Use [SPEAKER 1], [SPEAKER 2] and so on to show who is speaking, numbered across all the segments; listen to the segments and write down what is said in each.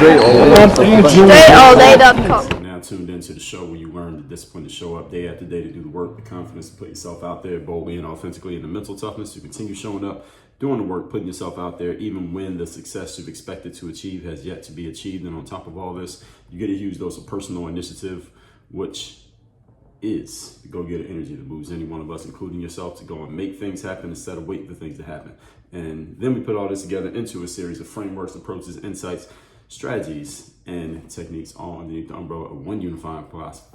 [SPEAKER 1] DreAllDay.com. Now tuned into the show where you learn the discipline to show up day after day, to do the work, the confidence to put yourself out there boldly and authentically, and the mental toughness to continue showing up, doing the work, putting yourself out there, even when the success you've expected to achieve has yet to be achieved. And on top of all this, you get a huge dose of personal initiative, which is the go-getter energy that moves any one of us, including yourself, to go and make things happen instead of waiting for things to happen. And then we put all this together into a series of frameworks, approaches, insights, strategies, and techniques all underneath the umbrella of one unifying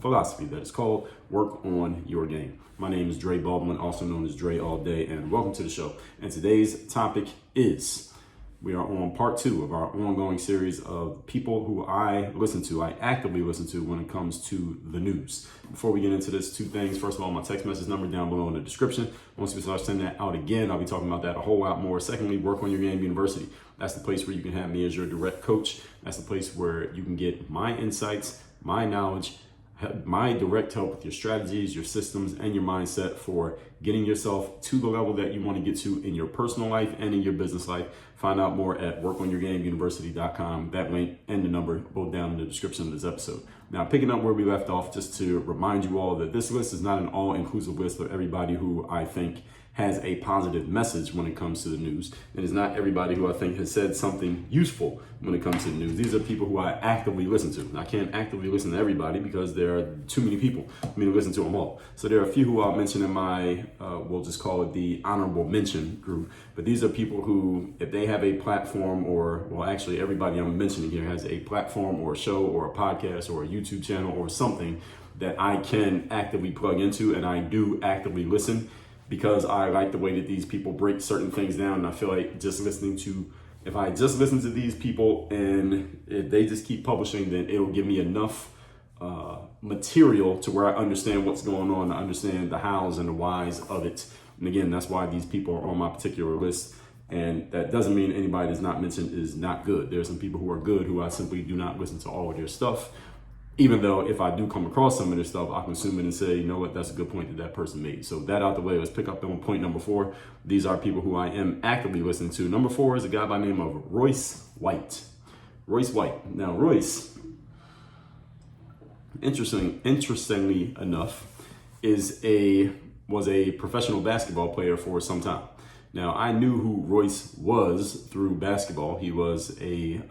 [SPEAKER 1] philosophy that is called Work on Your Game. My name is Dre Baldwin, also known as Dre All Day, and welcome to the show. And today's topic is, we are on part 2 of our ongoing series of people who I actively listen to when it comes to the news. Before we get into this, 2 things. First of all, my text message number down below in the description. Once we start sending that out again, I'll be talking about that a whole lot more. Secondly, Work on Your Game University. That's the place where you can have me as your direct coach. That's the place where you can get my insights, my knowledge, my direct help with your strategies, your systems, and your mindset for getting yourself to the level that you want to get to in your personal life and in your business life. Find out more at workonyourgameuniversity.com. That link and the number both down in the description of this episode. Now, picking up where we left off, just to remind you all that this list is not an all-inclusive list of everybody who I think has a positive message when it comes to the news. It is not everybody who I think has said something useful when it comes to the news. These are people who I actively listen to. And I can't actively listen to everybody because there are too many people for me to listen to them all. So there are a few who I'll mention in my, we'll just call it the honorable mention group. But these are people who, if they have a platform, or, well, actually everybody I'm mentioning here has a platform or a show or a podcast or a YouTube channel or something that I can actively plug into, and I do actively listen, because I like the way that these people break certain things down. And I feel like if I just listen to these people and if they just keep publishing, then it'll give me enough material to where I understand what's going on, I understand the hows and the whys of it. And again, that's why these people are on my particular list. And that doesn't mean anybody that's not mentioned is not good. There are some people who are good who I simply do not listen to all of their stuff. Even though if I do come across some of this stuff, I consume it and say, you know what, that's a good point that person made. So that out the way, let's pick up on point number 4. These are people who I am actively listening to. Number 4 is a guy by the name of Royce White. Royce White. Now, Royce, interestingly enough, was a professional basketball player for some time. Now, I knew who Royce was through basketball. He was a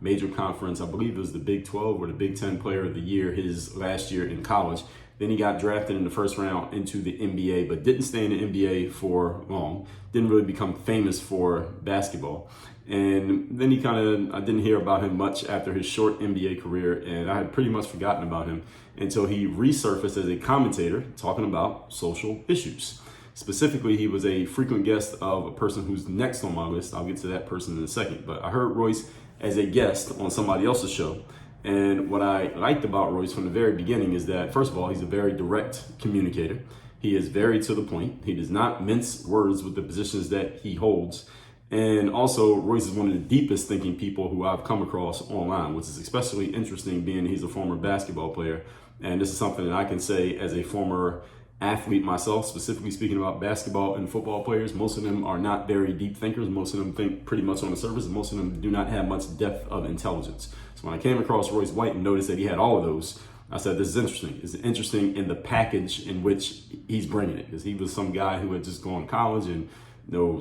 [SPEAKER 1] major conference, I believe it was the Big 12 or the Big 10 player of the year his last year in college. Then he got drafted in the first round into the NBA, but didn't stay in the NBA for long. Didn't really become famous for basketball. And then I didn't hear about him much after his short NBA career, and I had pretty much forgotten about him until he resurfaced as a commentator talking about social issues. Specifically, he was a frequent guest of a person who's next on my list. I'll get to that person in a second. But I heard Royce as a guest on somebody else's show. And what I liked about Royce from the very beginning is that, first of all, he's a very direct communicator. He is very to the point. He does not mince words with the positions that he holds. And also, Royce is one of the deepest thinking people who I've come across online, which is especially interesting being he's a former basketball player. And this is something that I can say as a former athlete myself, specifically speaking about basketball and football players. Most of them are not very deep thinkers. Most of them think pretty much on the surface, and most of them do not have much depth of intelligence. So when I came across Royce White and noticed that he had all of those, I said, this is interesting. It's interesting in the package in which he's bringing it, because he was some guy who had just gone to college and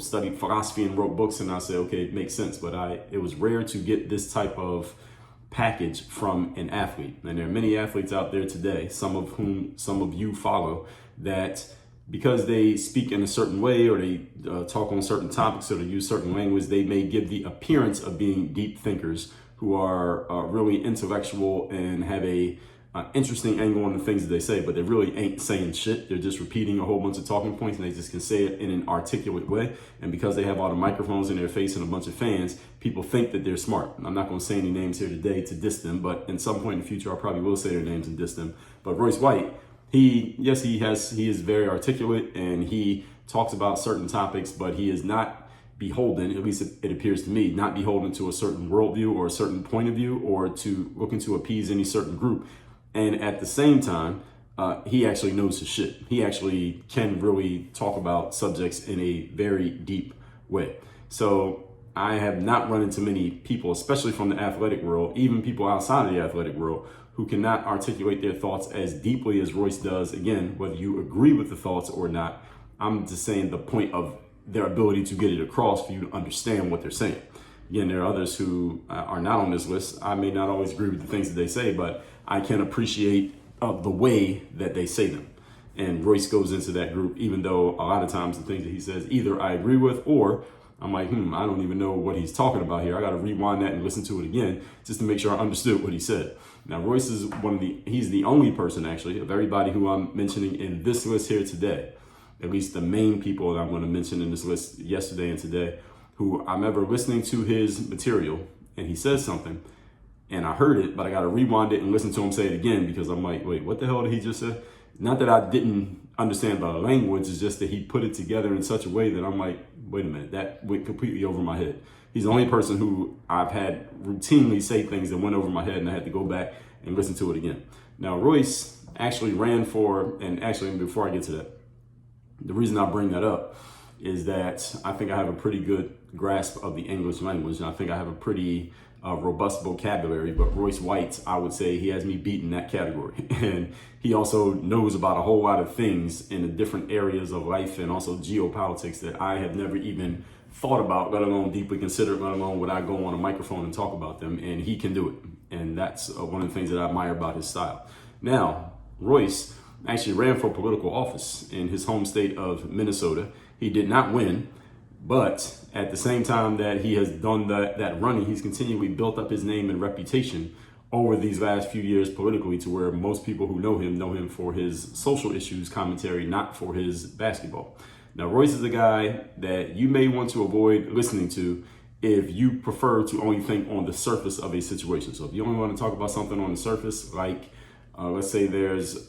[SPEAKER 1] studied philosophy and wrote books. And I said, okay, it makes sense. But it was rare to get this type of package from an athlete. And there are many athletes out there today, some of whom some of you follow, that because they speak in a certain way, or they talk on certain topics, or they use certain language, they may give the appearance of being deep thinkers who are really intellectual and have a interesting angle on the things that they say, but they really ain't saying shit. They're just repeating a whole bunch of talking points, and they just can say it in an articulate way. And because they have all the microphones in their face and a bunch of fans, people think that they're smart. I'm not going to say any names here today to diss them, but in some point in the future, I probably will say their names and diss them. But Royce White, he is very articulate, and he talks about certain topics, but he is not beholden, at least it appears to me, not beholden to a certain worldview or a certain point of view, or to looking to appease any certain group. And at the same time, he actually knows his shit. He actually can really talk about subjects in a very deep way. So I have not run into many people, especially from the athletic world, even people outside of the athletic world, who cannot articulate their thoughts as deeply as Royce does. Again, whether you agree with the thoughts or not, I'm just saying the point of their ability to get it across for you to understand what they're saying. Again, there are others who are not on this list. I may not always agree with the things that they say, but I can appreciate the way that they say them. And Royce goes into that group, even though a lot of times the things that he says, either I agree with, or I'm like, I don't even know what he's talking about here. I got to rewind that and listen to it again just to make sure I understood what he said. Now, Royce is he's the only person actually of everybody who I'm mentioning in this list here today, at least the main people that I'm going to mention in this list yesterday and today, who I'm ever listening to his material and he says something and I heard it, but I got to rewind it and listen to him say it again because I'm like, wait, what the hell did he just say? Not that I didn't understand the language, it's just that he put it together in such a way that I'm like, wait a minute, that went completely over my head. He's the only person who I've had routinely say things that went over my head and I had to go back and listen to it again. Now, Royce actually ran for, and actually before I get to that, the reason I bring that up is that I think I have a pretty good grasp of the English language and I think I have a pretty robust vocabulary, but Royce White, I would say he has me beat in that category. And he also knows about a whole lot of things in the different areas of life and also geopolitics that I have never even thought about, let alone deeply considered, let alone would I go on a microphone and talk about them, and he can do it. And that's one of the things that I admire about his style. Now, Royce actually ran for political office in his home state of Minnesota. He did not win, but at the same time that he has done that running, he's continually built up his name and reputation over these last few years politically to where most people who know him for his social issues commentary, not for his basketball. Now, Royce is a guy that you may want to avoid listening to if you prefer to only think on the surface of a situation. So if you only want to talk about something on the surface, like let's say there's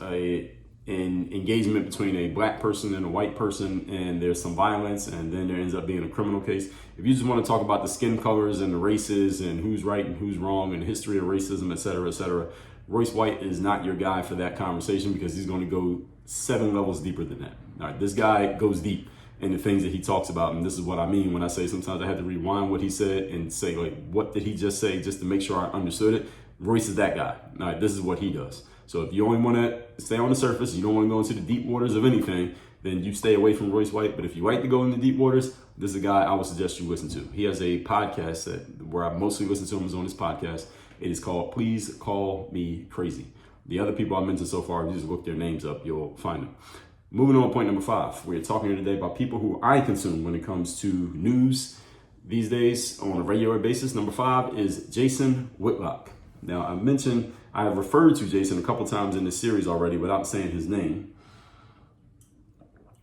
[SPEAKER 1] an engagement between a black person and a white person and there's some violence and then there ends up being a criminal case. If you just want to talk about the skin colors and the races and who's right and who's wrong and the history of racism, et cetera, Royce White is not your guy for that conversation because he's going to go 7 levels deeper than that. All right, this guy goes deep in the things that he talks about, and this is what I mean when I say sometimes I had to rewind what he said and say, like, what did he just say, just to make sure I understood it. Royce is that guy. All right, this is what he does. So if you only want to stay on the surface, you don't want to go into the deep waters of anything, then you stay away from Royce White. But if you like to go into deep waters, this is a guy I would suggest you listen to. He has a podcast where I mostly listen to him is on his podcast. It is called Please Call Me Crazy. The other people I mentioned so far, if you just look their names up, you'll find them. Moving on to point number 5. We're talking here today about people who I consume when it comes to news these days on a regular basis. Number 5 is Jason Whitlock. Now, I have referred to Jason a couple times in this series already without saying his name.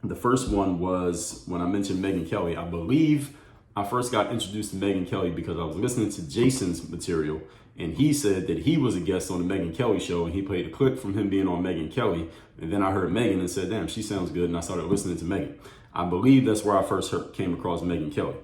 [SPEAKER 1] The first one was when I mentioned Megyn Kelly. I believe I first got introduced to Megyn Kelly because I was listening to Jason's material and he said that he was a guest on the Megyn Kelly show and he played a clip from him being on Megyn Kelly. And then I heard Megyn and said, damn, she sounds good. And I started listening to Megyn. I believe that's where I first came across Megyn Kelly.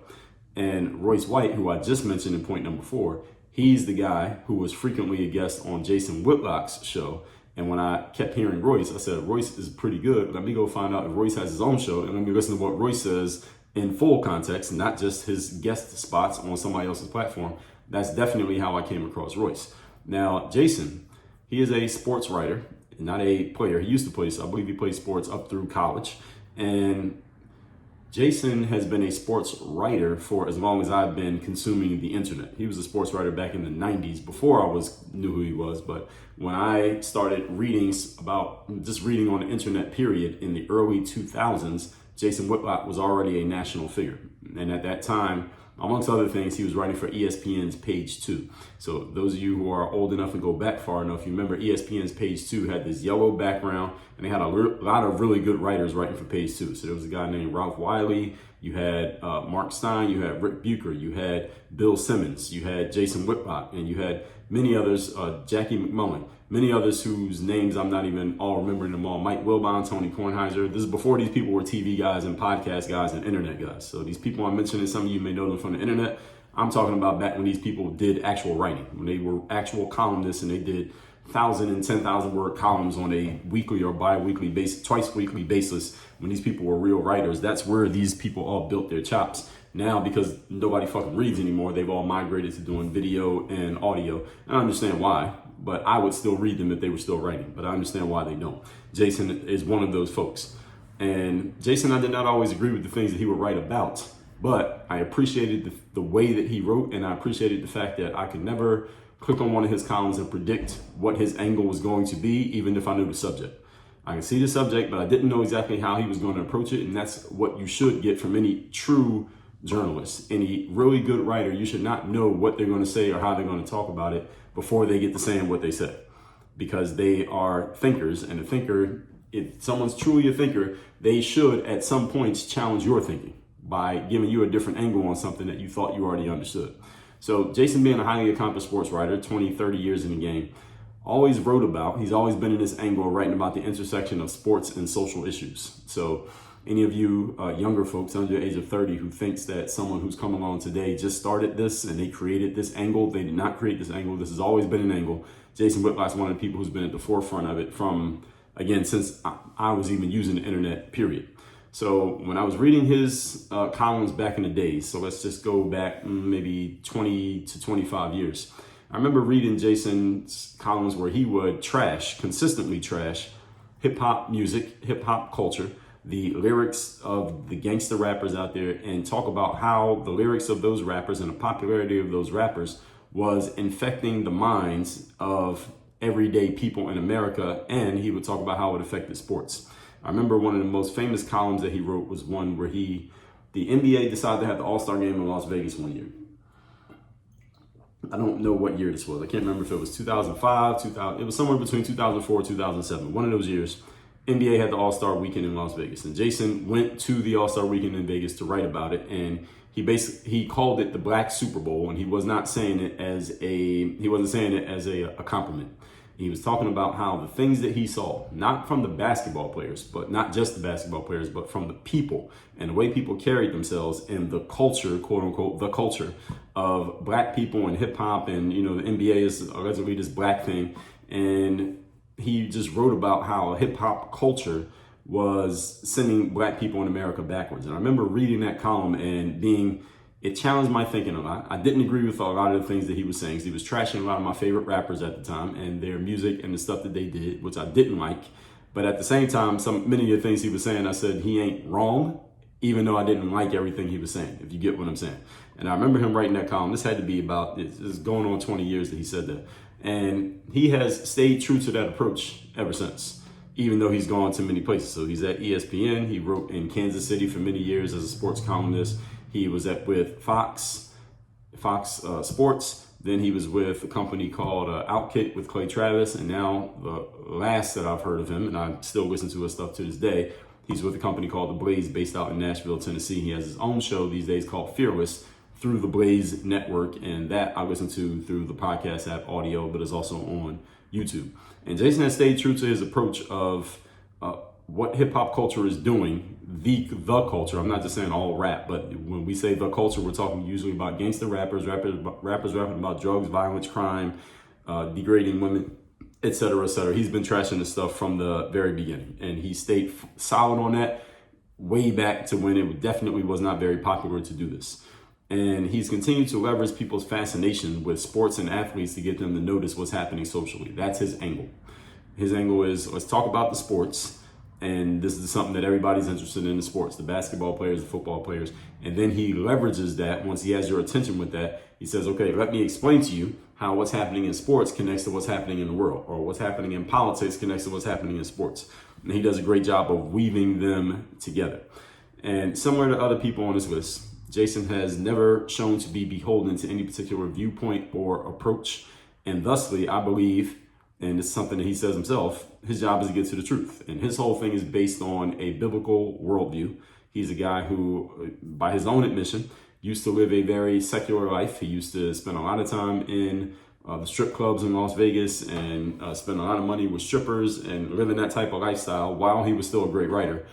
[SPEAKER 1] And Royce White, who I just mentioned in point number 4, he's the guy who was frequently a guest on Jason Whitlock's show. And when I kept hearing Royce, I said, Royce is pretty good. Let me go find out if Royce has his own show and let me listen to what Royce says in full context, not just his guest spots on somebody else's platform. That's definitely how I came across Royce. Now, Jason, he is a sports writer, not a player. He used to play, so I believe he played sports up through college. And Jason has been a sports writer for as long as I've been consuming the internet. He was a sports writer back in the 90s before I knew who he was. But when I started reading on the internet period in the early 2000s, Jason Whitlock was already a national figure. And at that time, amongst other things, he was writing for ESPN's Page 2. So those of you who are old enough and go back far enough, you remember ESPN's Page 2 had this yellow background, and they had a lot of really good writers writing for Page 2. So there was a guy named Ralph Wiley, you had Mark Stein, you had Rick Bucher, you had Bill Simmons, you had Jason Whitlock, and you had many others, Jackie McMullen, many others whose names I'm not even all remembering them all, Mike Wilbon, Tony Kornheiser. This is before these people were TV guys and podcast guys and internet guys. So these people I'm mentioning, some of you may know them from the internet. I'm talking about back when these people did actual writing, when they were actual columnists and they did 1,000 and 10,000 word columns on a weekly or bi-weekly basis, twice weekly basis, when these people were real writers. That's where these people all built their chops. Now, because nobody fucking reads anymore, they've all migrated to doing video and audio. And I understand why, but I would still read them if they were still writing, but I understand why they don't. Jason is one of those folks. And Jason, I did not always agree with the things that he would write about, but I appreciated the way that he wrote, and I appreciated the fact that I could never click on one of his columns and predict what his angle was going to be, even if I knew the subject. I can see the subject, but I didn't know exactly how he was going to approach it, and that's what you should get from any true journalist. Any really good writer, you should not know what they're going to say or how they're going to talk about it before they get to saying what they say, because they are thinkers, and a thinker, if someone's truly a thinker, they should at some points challenge your thinking by giving you a different angle on something that you thought you already understood. So Jason, being a highly accomplished sports writer, 20, 30 years in the game, always wrote about, he's always been in this angle writing about the intersection of sports and social issues. So any of you younger folks under the age of 30 who thinks that someone who's come along today just started this and they created this angle, they did not create this angle. This has always been an angle. Jason Whitlock's one of the people who's been at the forefront of it from, again, since I was even using the internet, period. So when I was reading his columns back in the day, so let's just go back maybe 20 to 25 years. I remember reading Jason's columns where he would consistently trash hip hop music, hip hop culture, the lyrics of the gangster rappers out there, and talk about how the lyrics of those rappers and the popularity of those rappers was infecting the minds of everyday people in America. And he would talk about how it affected sports. I remember one of the most famous columns that he wrote was one where the NBA decided to have the All-Star game in Las Vegas one year. I don't know what year this was. I can't remember if it was 2005, 2000. It was somewhere between 2004 and 2007. One of those years, NBA had the All-Star weekend in Las Vegas. And Jason went to the All-Star weekend in Vegas to write about it. And he called it the Black Super Bowl. And he wasn't saying it as a compliment. He was talking about how the things that he saw, not from the basketball players, but not just the basketball players, but from the people and the way people carried themselves and the culture, quote unquote, the culture of black people and hip hop. And, the NBA is allegedly this black thing. And he just wrote about how hip hop culture was sending black people in America backwards. And I remember reading that column and it challenged my thinking a lot. I didn't agree with a lot of the things that he was saying. He was trashing a lot of my favorite rappers at the time and their music and the stuff that they did, which I didn't like. But at the same time, many of the things he was saying, I said, he ain't wrong, even though I didn't like everything he was saying, if you get what I'm saying. And I remember him writing that column. This had to be this is going on 20 years that he said that. And he has stayed true to that approach ever since, even though he's gone to many places. So he's at ESPN. He wrote in Kansas City for many years as a sports columnist. He was with Fox Sports. Then he was with a company called Outkick with Clay Travis. And now the last that I've heard of him, and I still listen to his stuff to this day, he's with a company called The Blaze based out in Nashville, Tennessee. He has his own show these days called Fearless through the Blaze Network. And that I listen to through the podcast app Audio, but it's also on YouTube. And Jason has stayed true to his approach of what hip hop culture is doing, the culture. I'm not just saying all rap, but when we say the culture, we're talking usually about gangster rappers rapping about drugs, violence, crime, degrading women, etc., etc. He's been trashing this stuff from the very beginning, and he stayed solid on that way back to when it definitely was not very popular to do this. And he's continued to leverage people's fascination with sports and athletes to get them to notice what's happening socially. That's his angle. His angle is, let's talk about the sports. And this is something that everybody's interested in the sports, the basketball players, the football players. And then he leverages that. Once he has your attention with that, he says, okay, let me explain to you how what's happening in sports connects to what's happening in the world, or what's happening in politics connects to what's happening in sports. And he does a great job of weaving them together. And similar to other people on this list, Jason has never shown to be beholden to any particular viewpoint or approach. And thusly, I believe, and it's something that he says himself, his job is to get to the truth. And his whole thing is based on a biblical worldview. He's a guy who, by his own admission, used to live a very secular life. He used to spend a lot of time in the strip clubs in Las Vegas and spend a lot of money with strippers and living that type of lifestyle while he was still a great writer.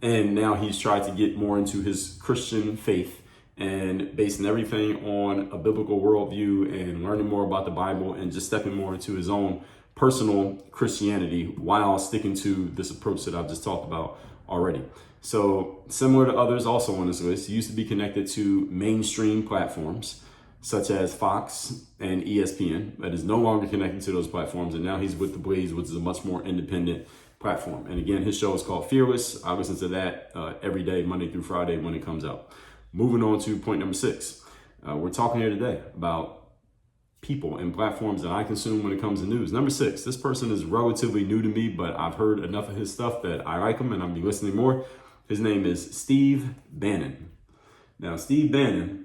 [SPEAKER 1] And now he's tried to get more into his Christian faith and basing everything on a biblical worldview and learning more about the Bible and just stepping more into his own personal Christianity while sticking to this approach that I've just talked about already. So similar to others also on this list, he used to be connected to mainstream platforms such as Fox and ESPN, but is no longer connected to those platforms. And now he's with The Blaze, which is a much more independent platform. And again, his show is called Fearless. I listen to that every day, Monday through Friday when it comes out. Moving on to point number 6. We're talking here today about people and platforms that I consume when it comes to news. Number 6, this person is relatively new to me, but I've heard enough of his stuff that I like him and I'll be listening more. His name is Steve Bannon. Now, Steve Bannon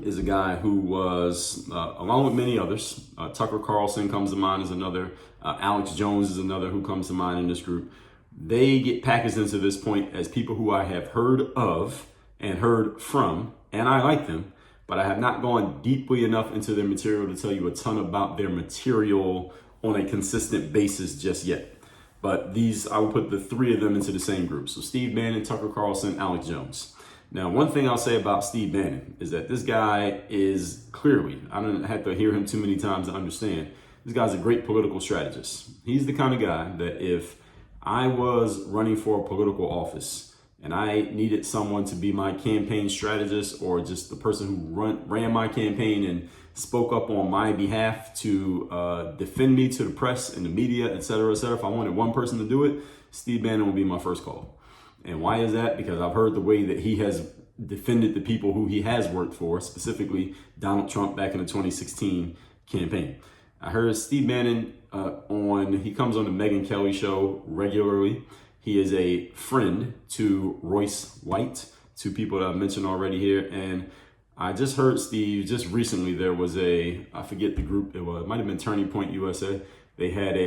[SPEAKER 1] is a guy who was, along with many others, Tucker Carlson comes to mind as another, Alex Jones is another who comes to mind in this group. They get packaged into this point as people who I have heard of and heard from, and I like them, but I have not gone deeply enough into their material to tell you a ton about their material on a consistent basis just yet. But these, I will put the 3 of them into the same group. So Steve Bannon, Tucker Carlson, Alex Jones. Now, one thing I'll say about Steve Bannon is that this guy is clearly, I don't have to hear him too many times to understand, this guy's a great political strategist. He's the kind of guy that if I was running for a political office and I needed someone to be my campaign strategist or just the person who ran my campaign and spoke up on my behalf to defend me to the press and the media, et cetera, if I wanted one person to do it, Steve Bannon would be my first call. And why is that? Because I've heard the way that he has defended the people who he has worked for, specifically Donald Trump back in the 2016 campaign. I heard Steve Bannon he comes on the Megyn Kelly show regularly. He is a friend to Royce White, 2 people that I've mentioned already here. And I just heard Steve, just recently, there was I forget the group, it might have been Turning Point USA. They had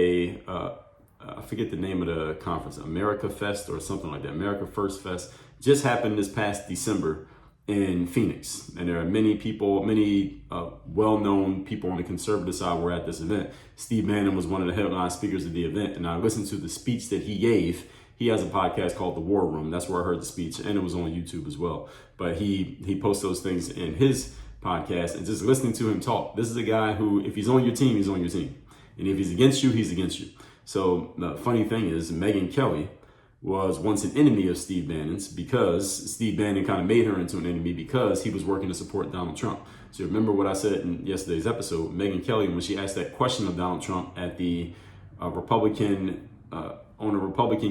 [SPEAKER 1] I forget the name of the conference, America Fest or something like that, America First Fest, just happened this past December in Phoenix. And there are many people, many well-known people on the conservative side were at this event. Steve Bannon was one of the headline speakers of the event. And I listened to the speech that he gave. He has a podcast called The War Room. That's where I heard the speech, and it was on YouTube as well. But he posts those things in his podcast, and just listening to him talk. This is a guy who, if he's on your team, he's on your team. And if he's against you, he's against you. So the funny thing is, Megyn Kelly was once an enemy of Steve Bannon's because Steve Bannon kind of made her into an enemy because he was working to support Donald Trump. So remember what I said in yesterday's episode, Megyn Kelly, when she asked that question of Donald Trump at the Republican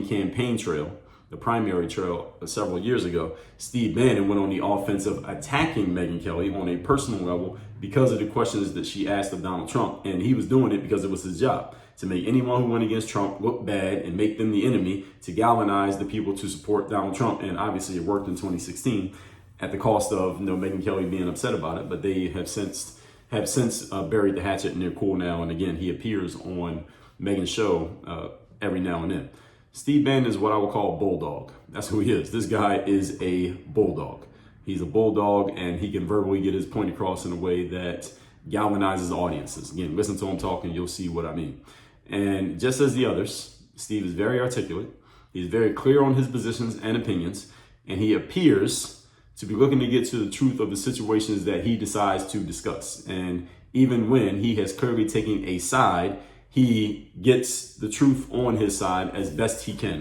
[SPEAKER 1] campaign trail, the primary trail several years ago, Steve Bannon went on the offensive attacking Megyn Kelly on a personal level because of the questions that she asked of Donald Trump. And he was doing it because it was his job to make anyone who went against Trump look bad and make them the enemy, to galvanize the people to support Donald Trump. And obviously it worked in 2016 at the cost of Megyn Kelly being upset about it. But they have since buried the hatchet and they're cool now. And again, he appears on Megyn's show every now and then. Steve Bannon is what I would call a bulldog. That's who he is. This guy is a bulldog. He's a bulldog, and he can verbally get his point across in a way that galvanizes audiences. Again, listen to him talk and you'll see what I mean. And just as the others, Steve is very articulate. He's very clear on his positions and opinions, and he appears to be looking to get to the truth of the situations that he decides to discuss. And even when he has clearly taken a side, he gets the truth on his side as best he can.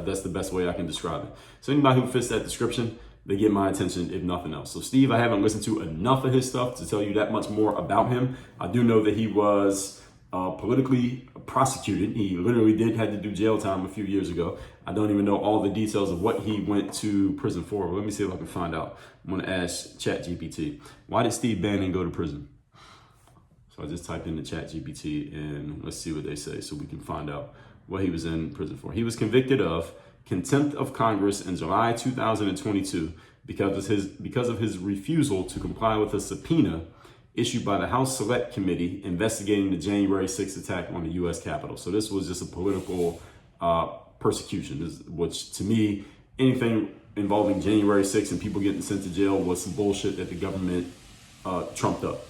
[SPEAKER 1] That's the best way I can describe it. So anybody who fits that description, they get my attention, if nothing else. So Steve, I haven't listened to enough of his stuff to tell you that much more about him. I do know that he was politically prosecuted. He literally had to do jail time a few years ago. I don't even know all the details of what he went to prison for. Let me see if I can find out. I'm going to ask ChatGPT. Why did Steve Bannon go to prison? So I just typed into ChatGPT and let's see what they say so we can find out what he was in prison for. He was convicted of contempt of Congress in July 2022 because of his refusal to comply with a subpoena issued by the House Select Committee investigating the January 6th attack on the U.S. Capitol. So this was just a political persecution, which to me, anything involving January 6th and people getting sent to jail was some bullshit that the government trumped up,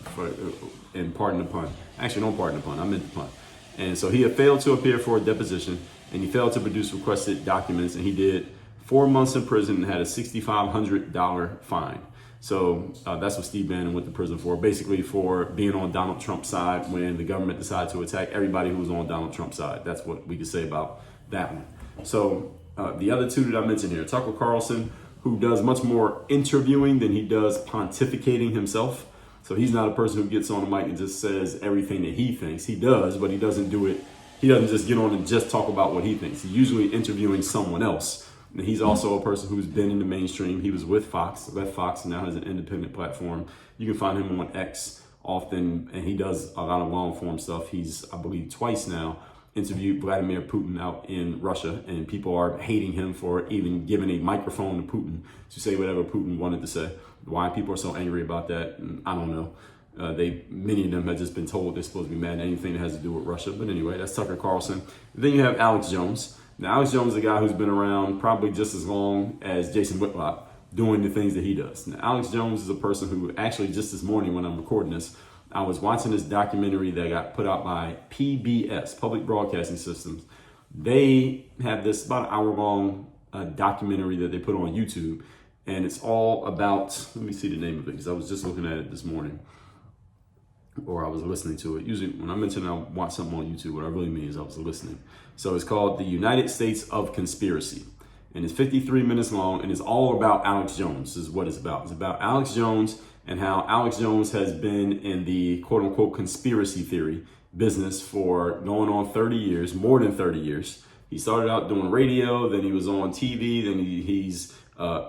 [SPEAKER 1] and pardon the pun. Actually, don't pardon the pun, I meant the pun. And so he had failed to appear for a deposition, and he failed to produce requested documents, and he did 4 months in prison and had a $6,500 fine. So that's what Steve Bannon went to prison for, basically for being on Donald Trump's side when the government decided to attack everybody who was on Donald Trump's side. That's what we could say about that one. So the other two that I mentioned here, Tucker Carlson, who does much more interviewing than he does pontificating himself. So he's not a person who gets on the mic and just says everything that he thinks. He does, but he doesn't do it. He doesn't just get on and just talk about what he thinks. He's usually interviewing someone else. And he's also a person who's been in the mainstream. He was with Fox, left Fox, and now has an independent platform. You can find him on X often, and he does a lot of long form stuff. He's, I believe, twice now interviewed Vladimir Putin out in Russia, and people are hating him for even giving a microphone to Putin to say whatever Putin wanted to say. Why people are so angry about that, I don't know. Many of them have just been told they're supposed to be mad at anything that has to do with Russia. But anyway, that's Tucker Carlson. Then you have Alex Jones. Now, Alex Jones is a guy who's been around probably just as long as Jason Whitlock doing the things that he does. Now, Alex Jones is a person who actually just this morning when I'm recording this, I was watching this documentary that got put out by PBS, Public Broadcasting Systems. They have this about an hour-long documentary that they put on YouTube, and it's all about, let me see the name of it, because I was just looking at it this morning, or I was listening to it. Usually when I mention I watch something on YouTube, what I really mean is I was listening. So it's called The United States of Conspiracy, and it's 53 minutes long, and it's all about Alex Jones is what it's about. It's about Alex Jones and how Alex Jones has been in the quote-unquote conspiracy theory business for going on 30 years, more than 30 years. He started out doing radio, then he was on TV, then he's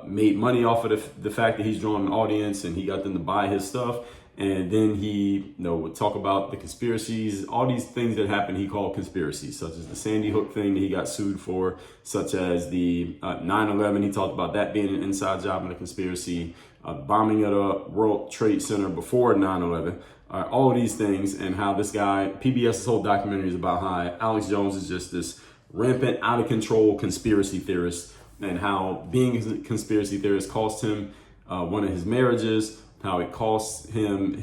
[SPEAKER 1] made money off of the fact that he's drawing an audience, and he got them to buy his stuff. And then he would talk about the conspiracies, all these things that happened he called conspiracies, such as the Sandy Hook thing that he got sued for, such as the 9/11. He talked about that being an inside job and a conspiracy, bombing at a World Trade Center before 9/11, all of these things, and how this guy, PBS's whole documentary is about how Alex Jones is just this rampant, out of control conspiracy theorist, and how being a conspiracy theorist cost him one of his marriages, how it costs him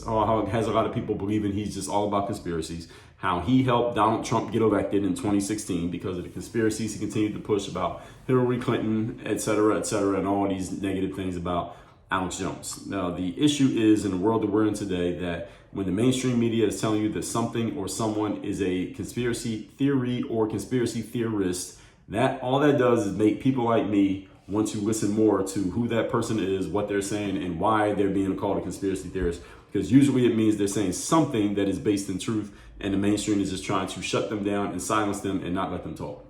[SPEAKER 1] how it has a lot of people believing he's just all about conspiracies, how he helped Donald Trump get elected in 2016 because of the conspiracies he continued to push about Hillary Clinton, et cetera, and all these negative things about Alex Jones. Now, the issue is in the world that we're in today that when the mainstream media is telling you that something or someone is a conspiracy theory or conspiracy theorist, that all that does is make people like me want to listen more to who that person is, what they're saying, and why they're being called a conspiracy theorist. Because usually it means they're saying something that is based in truth, and the mainstream is just trying to shut them down and silence them and not let them talk.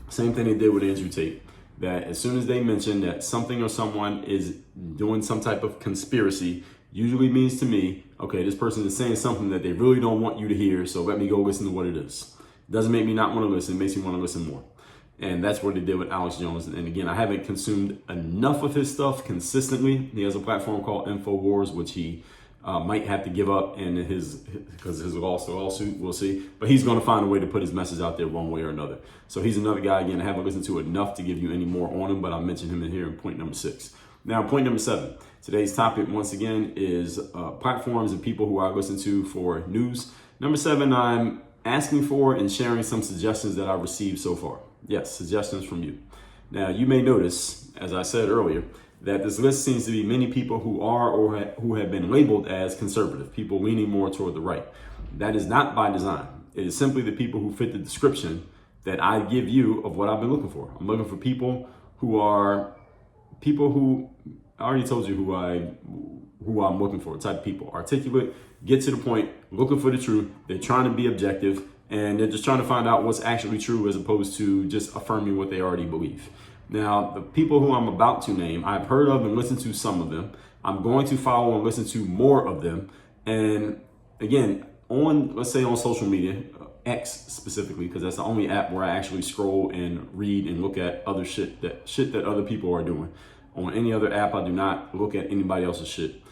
[SPEAKER 1] Same thing they did with Andrew Tate. That as soon as they mention that something or someone is doing some type of conspiracy, usually means to me, okay, this person is saying something that they really don't want you to hear, so let me go listen to what it is. Doesn't make me not want to listen, it makes me want to listen more. And that's what they did with Alex Jones. And again, I haven't consumed enough of his stuff consistently. He has a platform called InfoWars, which he might have to give up in because his lawsuit, we'll see. But he's going to find a way to put his message out there one way or another. So he's another guy, again, I haven't listened to enough to give you any more on him, but I'll mention him in here in point number 6. Now, point number 7. Today's topic, once again, is platforms and people who I listen to for news. Number 7, I'm asking for and sharing some suggestions that I've received so far. Yes, suggestions from you. Now, you may notice, as I said earlier, that this list seems to be many people who are or who have been labeled as conservative, people leaning more toward the right. That is not by design. It is simply the people who fit the description that I give you of what I've been looking for. I'm looking for people who I already told you who I'm looking for, type of people. Articulate, get to the point, looking for the truth. They're trying to be objective, and they're just trying to find out what's actually true as opposed to just affirming what they already believe. Now, the people who I'm about to name, I've heard of and listened to some of them. I'm going to follow and listen to more of them. And again, let's say on social media, X specifically, because that's the only app where I actually scroll and read and look at other shit that other people are doing. On any other app, I do not look at anybody else's shit.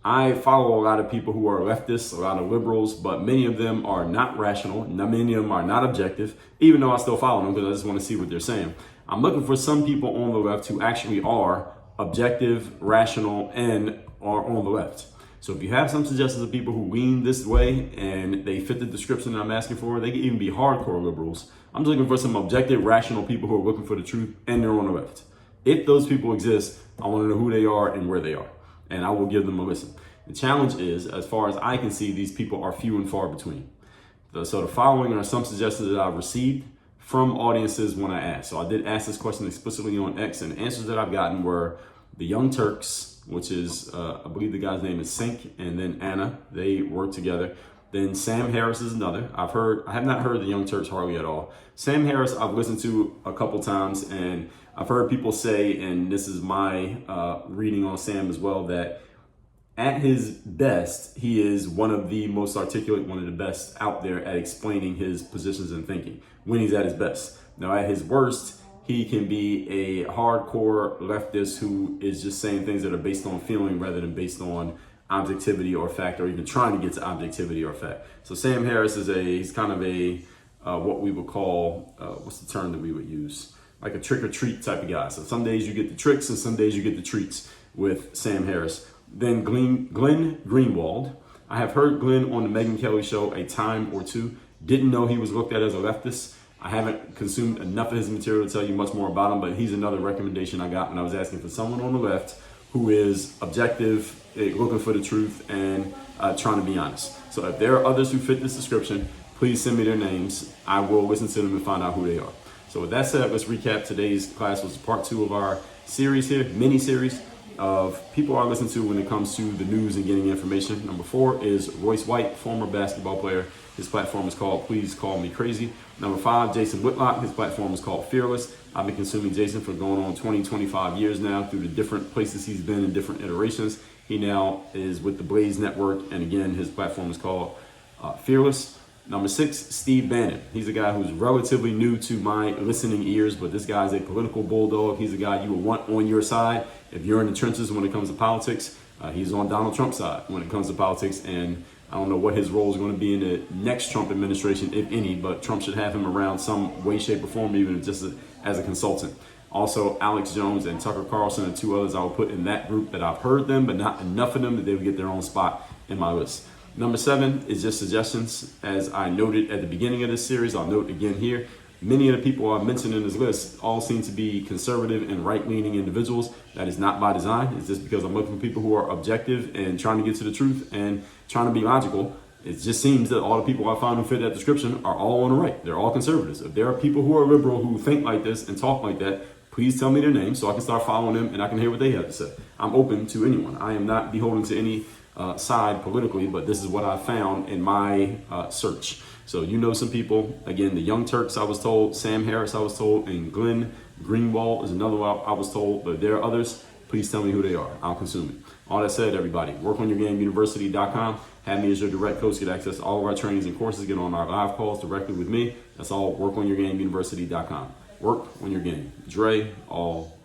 [SPEAKER 1] I follow a lot of people who are leftists, a lot of liberals, but many of them are not rational. Many of them are not objective, even though I still follow them because I just want to see what they're saying. I'm looking for some people on the left who actually are objective, rational, and are on the left. So if you have some suggestions of people who lean this way and they fit the description that I'm asking for, they can even be hardcore liberals. I'm just looking for some objective, rational people who are looking for the truth and they're on the left. If those people exist, I want to know who they are and where they are, and I will give them a listen. The challenge is, as far as I can see, these people are few and far between. So the following are some suggestions that I've received from audiences when I asked. So I did ask this question explicitly on X, and the answers that I've gotten were the Young Turks, which is, I believe the guy's name is Sink, and then Anna. They work together. Then Sam Harris is another. I have not heard the Young Turks hardly at all. Sam Harris I've listened to a couple times, and I've heard people say, and this is my reading on Sam as well, that at his best, he is one of the most articulate, one of the best out there at explaining his positions and thinking when he's at his best. Now, at his worst, he can be a hardcore leftist who is just saying things that are based on feeling rather than based on objectivity or fact, or even trying to get to objectivity or fact. So Sam Harris is he's kind of a, what we would call, what's the term that we would use? Like a trick or treat type of guy. So some days you get the tricks and some days you get the treats with Sam Harris. Then Glenn Greenwald. I have heard Glenn on the Megyn Kelly show a time or two. Didn't know he was looked at as a leftist. I haven't consumed enough of his material to tell you much more about him, but he's another recommendation I got when I was asking for someone on the left who is objective, looking for the truth, and trying to be honest. So if there are others who fit this description, please send me their names. I will listen to them and find out who they are. So with that said, let's recap. Today's class was part 2 of our series here, mini-series of people I listen to when it comes to the news and getting information. Number 4 is Royce White, former basketball player. His platform is called Please Call Me Crazy. Number 5, Jason Whitlock. His platform is called Fearless. I've been consuming Jason for going on 20, 25 years now through the different places he's been in different iterations. He now is with the Blaze Network, and again, his platform is called Fearless. Number 6, Steve Bannon. He's a guy who's relatively new to my listening ears, but this guy's a political bulldog. He's a guy you would want on your side if you're in the trenches when it comes to politics. He's on Donald Trump's side when it comes to politics, and I don't know what his role is going to be in the next Trump administration, if any, but Trump should have him around some way, shape, or form, even just as a consultant. Also, Alex Jones and Tucker Carlson and 2 others I will put in that group that I've heard them, but not enough of them that they would get their own spot in my list. Number 7 is just suggestions. As I noted at the beginning of this series, I'll note again here, many of the people I mentioned in this list all seem to be conservative and right-leaning individuals. That is not by design. It's just because I'm looking for people who are objective and trying to get to the truth and trying to be logical. It just seems that all the people I found who fit that description are all on the right. They're all conservatives. If there are people who are liberal who think like this and talk like that, please tell me their names so I can start following them and I can hear what they have to say. I'm open to anyone. I am not beholden to any side politically, but this is what I found in my search. So you know some people. Again, the Young Turks I was told, Sam Harris I was told, and Glenn Greenwald is another one I was told, but there are others. Please tell me who they are. I'll consume it. All that said, everybody, workonyourgameuniversity.com. Have me as your direct coach. Get access to all of our trainings and courses. Get on our live calls directly with me. That's all workonyourgameuniversity.com. Work on your game. Dre, all